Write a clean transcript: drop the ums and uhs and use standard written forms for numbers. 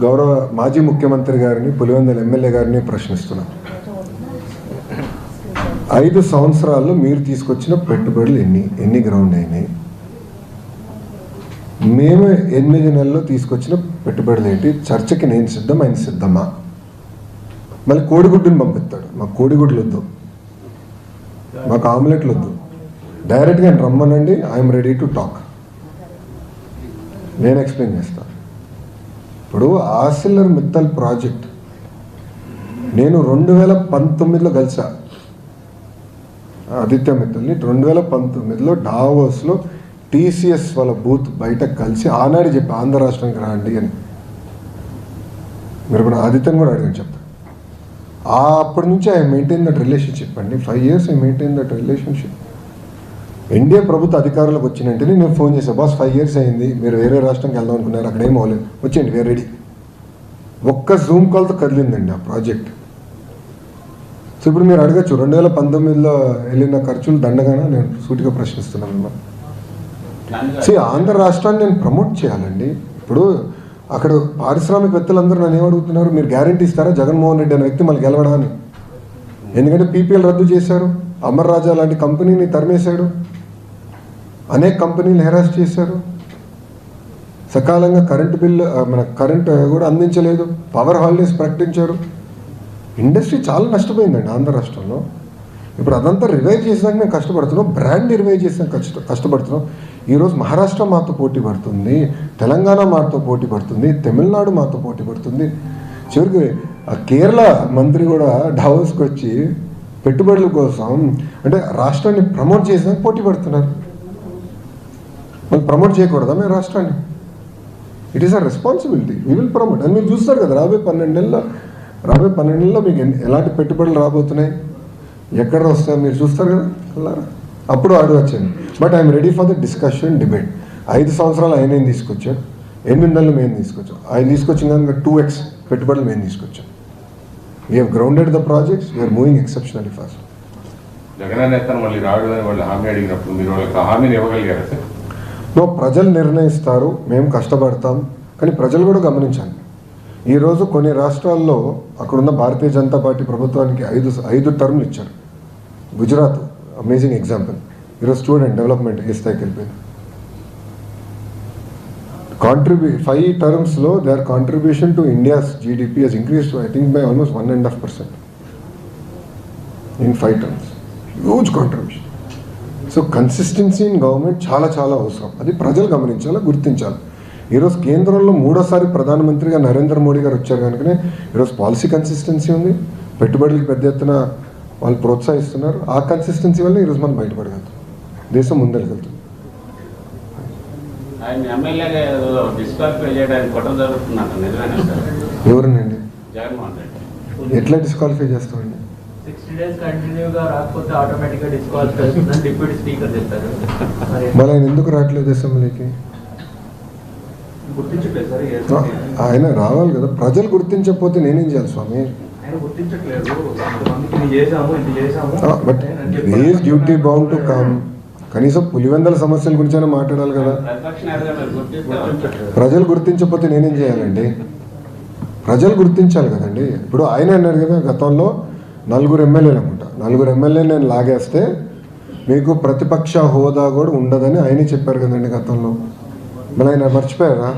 గౌరవ మాజీ ముఖ్యమంత్రి గారిని, పులివెందుల ఎమ్మెల్యే గారిని ప్రశ్నిస్తున్నాను. 5 సంవత్సరాల్లో మీరు తీసుకొచ్చిన పెట్టుబడులు ఎన్ని గ్రౌండ్ అయినాయి? మేము 8 నెలల్లో తీసుకొచ్చిన పెట్టుబడులు ఏంటి? చర్చకి నేను సిద్ధం, ఆయన సిద్ధమా? మళ్ళీ కోడిగుడ్డుని పంపిస్తాడు. మాకు కోడిగుడ్లు వద్దు, మాకు ఆమ్లెట్లు వద్దు, డైరెక్ట్గా రమ్మనండి, ఐఎమ్ రెడీ టు టాక్. నేను ఎక్స్ప్లెయిన్ చేస్తాను. ఇప్పుడు ఆర్సిలర్ మిత్తల్ ప్రాజెక్ట్ నేను 2019లో కలిసా ఆదిత్య మిత్తల్ని. 2019లో డావోస్లో టీసీఎస్ వాళ్ళ బూత్ బయట కలిసి ఆనాడు చెప్పి ఆంధ్ర రాష్ట్రానికి రాండి అని. మీరు కూడా ఆదిత్యని కూడా అడిగాను చెప్తాను. అప్పటి నుంచి ఐ మెయింటైన్ దట్ రిలేషన్షిప్ అండి. 5 years I maintain that relationship. NDA ప్రభుత్వ అధికారులకు వచ్చినంటేనే నేను ఫోన్ చేశాను, బాస్ 5 years అయింది, మీరు వేరే రాష్ట్రంకి వెళ్దాం అనుకున్నారు, అక్కడ ఏం అవ్వలేదు, వచ్చేయండి, వేరే రెడీ. ఒక్క జూమ్ కాల్తో కదిలిందండి ఆ ప్రాజెక్ట్. సో ఇప్పుడు మీరు అడగచ్చు 2019లో వెళ్ళిన ఖర్చులు దండగానే నేను సూటిగా ప్రశ్నిస్తున్నాను మిమ్మల్ని. ఆంధ్ర రాష్ట్రాన్ని నేను ప్రమోట్ చేయాలండి. ఇప్పుడు అక్కడ పారిశ్రామికవేత్తలందరూ నన్ను ఏమడుగుతున్నారు, మీరు గ్యారంటీ ఇస్తారా జగన్మోహన్ రెడ్డి అనే వ్యక్తి మళ్ళీ గెలవడాన్ని? ఎందుకంటే పీపీఎల్ రద్దు చేశారు, అమర్ రాజా లాంటి కంపెనీని తరిమేశాడు, అనేక కంపెనీలు హెరాస్ చేశారు, సకాలంగా కరెంట్ కూడా అందించలేదు, పవర్ హాలిడేస్ ప్రకటించారు. ఇండస్ట్రీ చాలా నష్టపోయిందండి ఆంధ్ర రాష్ట్రంలో. ఇప్పుడు అదంతా రివైవ్ చేసాక మేము కష్టపడుతున్నాం, బ్రాండ్ రివైవ్ చేసాక కష్టపడుతున్నాం. ఈరోజు మహారాష్ట్ర మాతో పోటీ పడుతుంది, తెలంగాణ మాతో పోటీ పడుతుంది, తమిళనాడు మాతో పోటీ పడుతుంది. చివరికి కేరళ మంత్రి కూడా డావోస్కి వచ్చి పెట్టుబడుల కోసం అంటే రాష్ట్రాన్ని ప్రమోట్ చేసాక పోటీ పడుతున్నారు. మనం ప్రమోట్ చేయకూడదా మేము రాష్ట్రాన్ని? It is a responsibility, we will promote. అని మీరు చూస్తారు కదా రాబోయే 12 నెలల్లో మీకు ఎలాంటి పెట్టుబడులు రాబోతున్నాయి, ఎక్కడ వస్తాయో మీరు చూస్తారు కదా అలా. అప్పుడు అడగచ్చండి. But I'm ready for the discussion, debate. 5 సంవత్సరాలు ఆయన ఏం తీసుకొచ్చాడు, 8 నెలలు మేము తీసుకొచ్చాం. ఆయన తీసుకొచ్చిన కనుక 2x పెట్టుబడులు మేము తీసుకొచ్చాం. We have grounded the projects, we are moving exceptionally fast. ప్రజలు నిర్ణయిస్తారు, మేము కష్టపడతాం. కానీ ప్రజలు కూడా గమనించాలి, ఈరోజు కొన్ని రాష్ట్రాల్లో అక్కడున్న భారతీయ జనతా పార్టీ ప్రభుత్వానికి 5 టర్మ్లు ఇచ్చారు. Gujarat amazing example. ఈరోజు స్టూడెంట్ డెవలప్మెంట్ ఏ స్థాయికి వెళ్ళిపోయింది. 5 termsలో their contribution to India's GDP has increased I think by almost 1.5% in 5 terms. Huge contribution. So consistency in government చాలా చాలా అవసరం. అది ప్రజలు గమనించాలి, గుర్తించాలి. ఈరోజు కేంద్రంలో 3వసారి ప్రధానమంత్రిగా నరేంద్ర మోడీ గారు వచ్చారు కనుకనే ఈరోజు పాలసీ కన్సిస్టెన్సీ ఉంది, పెట్టుబడులకు పెద్ద ఎత్తున వాళ్ళు ప్రోత్సహిస్తున్నారు. ఆ కన్సిస్టెన్సీ వల్ల ఈరోజు మనం బయటపడగలుగుతాం, దేశం ముందరికెళ్తుంది. ఎవరినండి? ఎట్లా డిస్క్వాలిఫై చేస్తామండి? 60 days కంటిన్యూగా రాకపోతే ఆటోమేటిక్గా డిస్క్వాలిఫై అవుతుందని డిప్యూటీ స్పీకర్ చెప్పారు. మరి ఆయన ఎందుకు రావట్లేదు అసెంబ్లీకి? గుర్తించట్లేదు సార్. ఆయన రావాలి కదా. ప్రజలు గుర్తించకపోతే నేనేం చేయాలి స్వామి? ఆయన గుర్తించట్లేదు. But is duty bound to come. కనీసం పులివెందల సమస్యల గురించైనా మాట్లాడాలి కదా. ప్రజలు గుర్తించకపోతే నేనేం చేయాలండి? ప్రజలు గుర్తించాలి కదండి. ఇప్పుడు ఆయన అన్నారు కదా, గతంలో 4 ఎమ్మెల్యేలు అనుకుంటా, 4 ఎమ్మెల్యేలు నేను లాగేస్తే మీకు ప్రతిపక్ష హోదా కూడా ఉండదని ఆయనే చెప్పారు కదండి గతంలో. మళ్ళీ ఆయన మర్చిపోయారా?